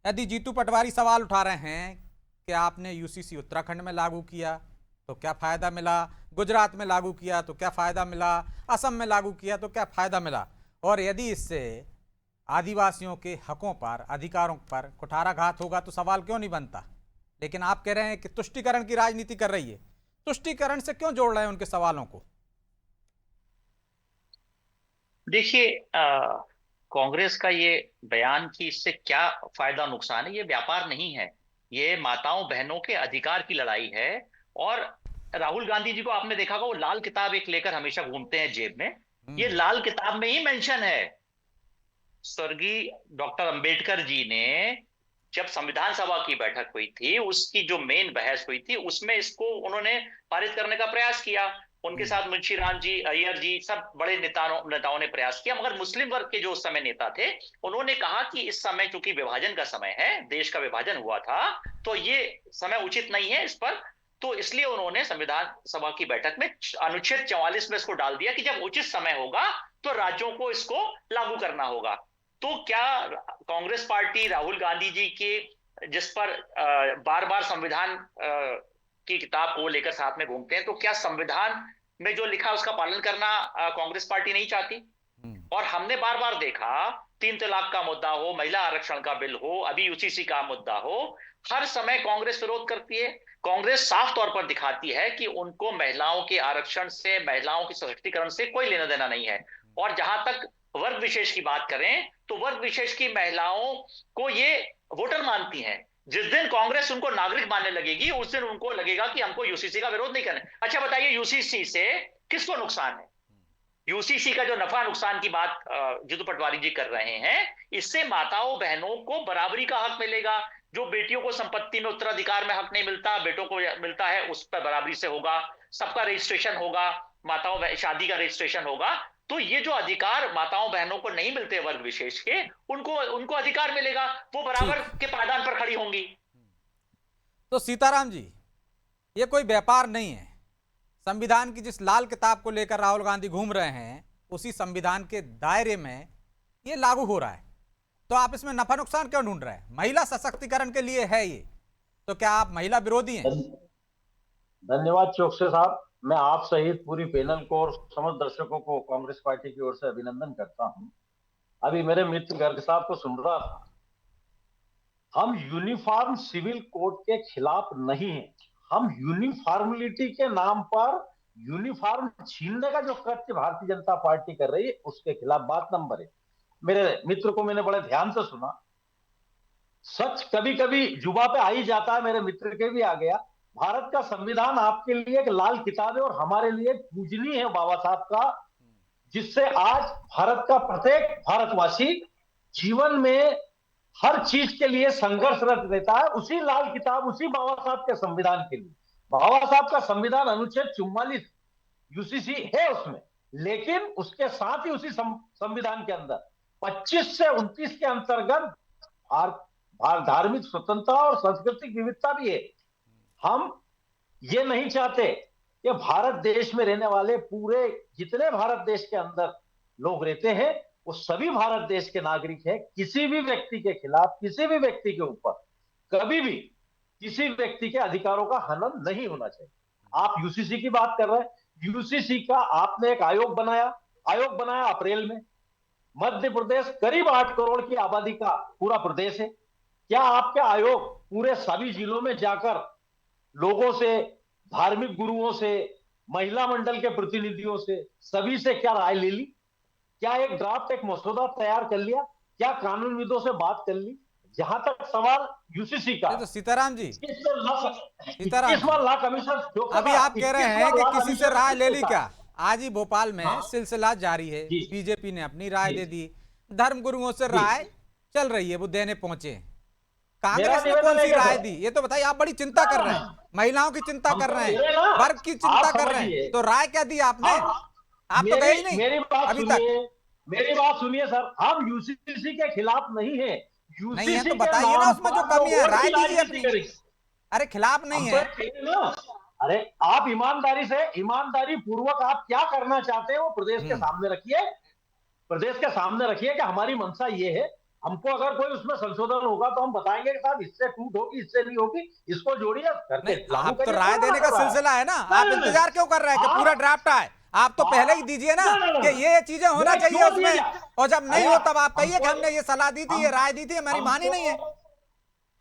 यदि जीतू पटवारी सवाल उठा रहे हैं कि आपने यूसीसी उत्तराखंड में लागू किया तो क्या फायदा मिला, गुजरात में लागू किया तो क्या फायदा मिला, असम में लागू किया तो क्या फायदा मिला, और यदि इससे आदिवासियों के हकों पर, अधिकारों पर कुठाराघात होगा तो सवाल क्यों नहीं बनता। लेकिन आप कह रहे हैं कि तुष्टीकरण की राजनीति कर रही है। तुष्टीकरण से क्यों जोड़ रहे हैं उनके सवालों को? देखिए, कांग्रेस का ये बयान कि इससे क्या फायदा नुकसान है, ये व्यापार नहीं है। ये माताओं बहनों के अधिकार की लड़ाई है। और राहुल गांधी जी को आपने देखा होगा, वो लाल किताब एक लेकर हमेशा घूमते हैं जेब में। ये हम्म। लाल किताब में ही मेंशन है। स्वर्गीय डॉक्टर अंबेडकर जी ने जब संविधान सभा की बैठक हुई थी, उसकी जो मेन बहस हुई थी, उसमें इसको उन्होंने पारित करने का प्रयास किया। उनके हम्म। साथ मुंशी राम जी, अय्यर जी, सब बड़े नेताओं ने प्रयास किया। मगर मुस्लिम वर्ग के जो उस समय नेता थे, उन्होंने कहा कि इस समय चूंकि विभाजन का समय है, देश का विभाजन हुआ था, तो ये समय उचित नहीं है इस पर। तो इसलिए उन्होंने संविधान सभा की बैठक में अनुच्छेद 44 में इसको डाल दिया कि जब उचित समय होगा तो राज्यों को इसको लागू करना होगा। तो क्या कांग्रेस पार्टी राहुल गांधी जी के जिस पर बार बार संविधान की किताब को लेकर साथ में घूमते हैं, तो क्या संविधान में जो लिखा है उसका पालन करना कांग्रेस पार्टी नहीं चाहती? हम्म। और हमने बार बार देखा, 3 तलाक का मुद्दा हो, महिला आरक्षण का बिल हो, अभी यूसीसी का मुद्दा हो, हर समय कांग्रेस विरोध करती है। कांग्रेस साफ तौर पर दिखाती है कि उनको महिलाओं के आरक्षण से, महिलाओं के सशक्तिकरण से कोई लेना देना नहीं है। और जहां तक वर्ग विशेष की बात करें, तो वर्ग विशेष की महिलाओं को ये वोटर मानती हैं। जिस दिन कांग्रेस उनको नागरिक मानने लगेगी, उस दिन उनको लगेगा कि हमको यूसीसी का विरोध नहीं करना। अच्छा बताइए, यूसीसी से किसको नुकसान है? यूसीसी का जो नफा नुकसान की बात जीतू पटवारी जी कर रहे हैं, इससे माताओं बहनों को बराबरी का हक मिलेगा। जो बेटियों को संपत्ति में उत्तराधिकार में हक नहीं मिलता, बेटों को मिलता है, उस पर बराबरी से होगा। सबका रजिस्ट्रेशन होगा, माताओं शादी का रजिस्ट्रेशन होगा। तो ये जो अधिकार माताओं बहनों को नहीं मिलते वर्ग विशेष के, उनको उनको अधिकार मिलेगा। वो बराबर ठीक। के पायदान पर खड़ी होंगी। तो सीताराम जी, ये कोई व्यापार नहीं है। संविधान की जिस लाल किताब को लेकर राहुल गांधी घूम रहे हैं, उसी संविधान के दायरे में ये लागू हो रहा है। तो आप इसमें नफा नुकसान क्यों ढूंढ रहे हैं? महिला सशक्तिकरण के लिए है ये, तो क्या आप महिला विरोधी हैं? धन्यवाद चौकसे साहब। मैं आप सहित पूरी पैनल को और समस्त दर्शकों को कांग्रेस पार्टी की ओर से अभिनंदन करता हूं। अभी मेरे मित्र गर्ग साहब को सुन रहा था। हम यूनिफॉर्म सिविल कोड के खिलाफ नहीं हैं। हम यूनिफॉर्मिलिटी के नाम पर यूनिफॉर्म छीनने का जो कृत्य भारतीय जनता पार्टी कर रही है, उसके खिलाफ। बात नंबर 1, मेरे मित्र को मैंने बड़े ध्यान से सुना। सच कभी कभी जुबा पे आ ही जाता है, मेरे मित्र के भी आ गया। भारत का संविधान आपके लिए एक लाल किताब है और हमारे लिए पूजनीय है बाबा साहब का, जिससे आज भारत का प्रत्येक भारतवासी जीवन में हर चीज के लिए संघर्षरत रहता है। उसी लाल किताब, उसी बाबा साहब के संविधान के लिए। बाबा साहब का संविधान अनुच्छेद 44 यूसीसी है उसमें, लेकिन उसके साथ ही उसी संविधान के अंदर 25 से 29 के अंतर्गत धार्मिक स्वतंत्रता और सांस्कृतिक विविधता भी है। हम ये नहीं चाहते कि भारत देश में रहने वाले पूरे जितने भारत देश के अंदर लोग रहते हैं, वो सभी भारत देश के नागरिक हैं। किसी भी व्यक्ति के खिलाफ, किसी भी व्यक्ति के ऊपर कभी भी किसी व्यक्ति के अधिकारों का हनन नहीं होना चाहिए। आप यूसीसी की बात कर रहे हैं। यूसीसी का आपने एक आयोग बनाया अप्रैल में। मध्य प्रदेश करीब 8 करोड़ की आबादी का पूरा प्रदेश है। क्या आपके आयोग पूरे सभी जिलों में जाकर लोगों से, धार्मिक गुरुओं से, महिला मंडल के प्रतिनिधियों से, सभी से क्या राय ले ली? क्या एक ड्राफ्ट, एक मसौदा तैयार कर लिया? क्या कानूनविदों से बात कर ली? जहां तक सवाल यूसीसी का, नहीं तो सीताराम जी, 21 सीताराम जी, बार लॉ कमीशन जो अभी कहा, आप कह रहे 21 हैं बार कि लॉ किसी से कमीशन राय ले किसने ली कहा? क्या? आज ही भोपाल में हाँ सिलसिला जारी है। जी बीजेपी ने अपनी राय जी दे दी, धर्म गुरुओं से जी। राय चल रही है, वो देने पहुंचे हैं। मेरा कांग्रेस ने कौन निवेदन है सी क्या राय सर? दी, ये तो बताइए। आप बड़ी चिंता कर रहे हैं, महिलाओं की चिंता हम कर तो रहे कह हैं, रहे हैं ना, वर्ग की चिंता आप कर रहे हैं, समझिए। तो राय क्या दी आपने? हम आप तो गए ही नहीं मेरी बात अभी तक। सुनिए, मेरी बात सुनिए सर। हम यूसीसी के खिलाफ नहीं है। नहीं है यूसीसी तो के बताइए ना नाम उसमें जो पर कमी जो है, वोट की राय दीजिए राजनीति अपनी। करें, अरे खिलाफ नहीं हम तो है। एक कह रहे हैं ना। अरे आप ईमानदारी से, ईमानदारी पूर्वक आप क्या करना चाहते हैं वो प्रदेश के हम्म। सामने रखिए। प्रदेश के सामने रखिए कि हमारी मंशा ये है। हमको अगर कोई उसमें संशोधन होगा तो हम बताएंगे कि साहब इससे टूट होगी, इससे नहीं होगी, इसको जोड़िए करके नहीं, लागू आप तो करिए। राय कौन देने मना का कर रहा है? सिलसिला है ना, नहीं, आप नहीं, इंतजार क्यों कर रहे हैं कि हाँ। पूरा ड्राफ्ट आए? आप तो पहले ही दीजिए ना नहीं, कि ये चीजें होना नहीं, चाहिए क्यों उसमें, दिया? और जब नहीं अरे हो तब आप कहिए कि हमको- हमने ये सलाह दी थी, ये राय दी थी, हमारी मानी नहीं है।